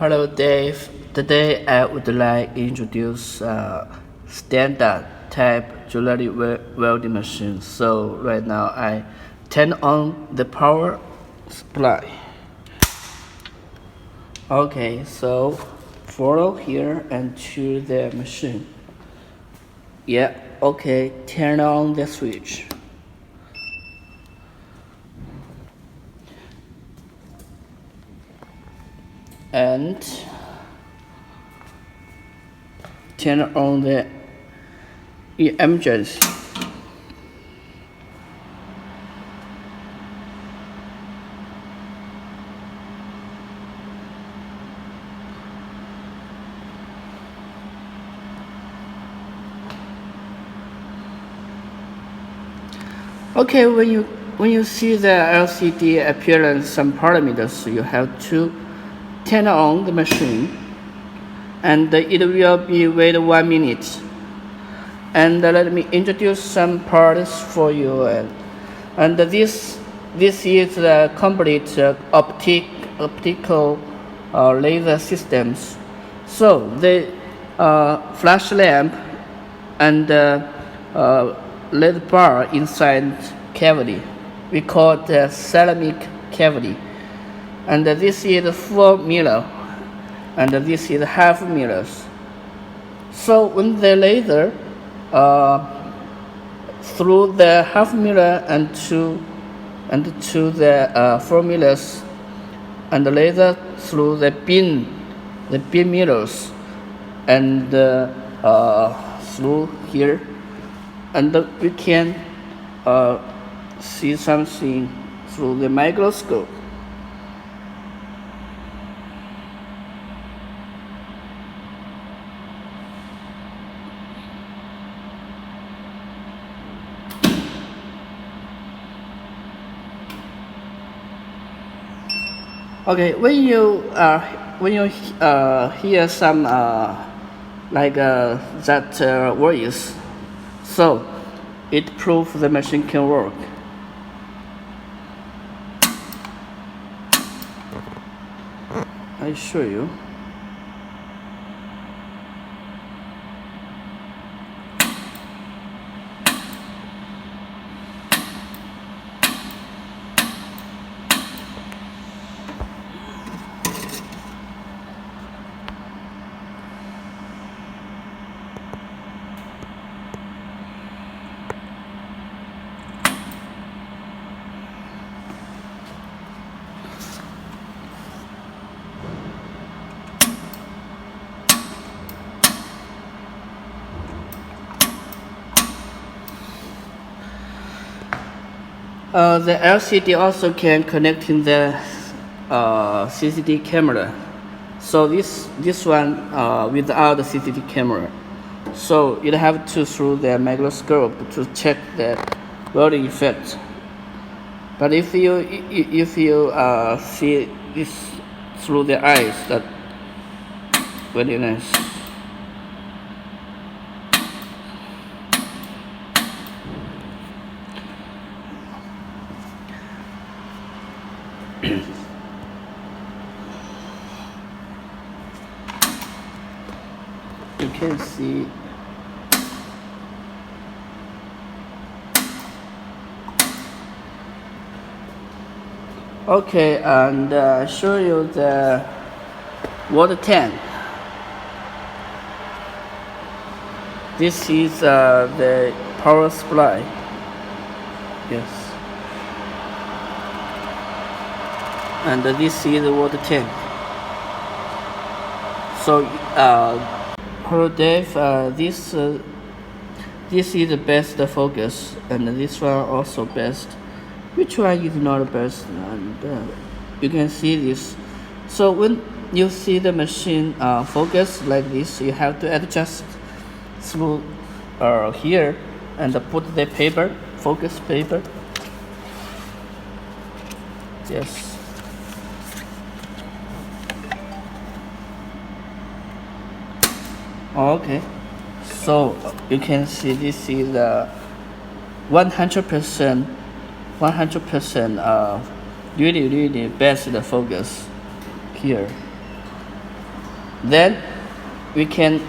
Hello Dave, today I would like to introduce standard type jewelry welding machine. So right now I turn on the power supply. Okay, so follow here and choose the machine. Yeah, okay, turn on the switch. And turn on the emergency. Okay, when you see the LCD appearance some parameters, you have to turn on the machine, and it will be wait 1 minute. And let me introduce some parts for you. And this is the complete optical laser systems. So the flash lamp and LED bar inside cavity, we call the ceramic cavity. And this is full mirror, and this is half mirrors. So when the laser through the half mirror and to the full mirrors, and the laser through the bin mirrors, and through here, and we can see something through the microscope. Okay, when you hear some like that voice, so it proves the machine can work. I show you. The LCD also can connect in the CCD camera. So this one without the CCD camera. So you have to through the microscope to check the welding effect. But if you see this through the eyes, that very nice. You can see okay, and show you the water tank. This is the power supply. Yes. And this is the water tank. So hello Dave, this is the best focus, and this one also best. Which one is not best? And you can see this. So when you see the machine focus like this, you have to adjust through here and put the paper, focus paper. Yes. Okay, so you can see this is 100% really best focus here. Then we can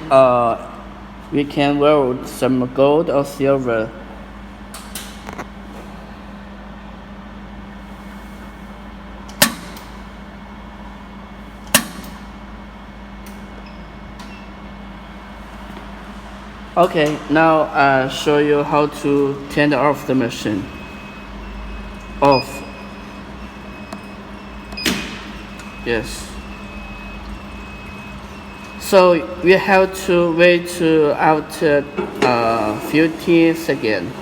weld some gold or silver. Okay, now I'll show you how to turn off the machine. Off. Yes. So we have to wait after 15 seconds.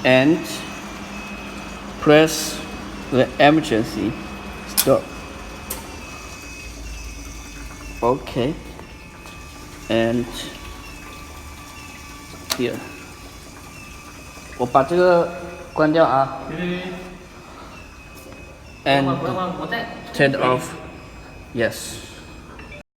And press the emergency stop. Okay. And here. 我把这个关掉啊。And turn off. Yes.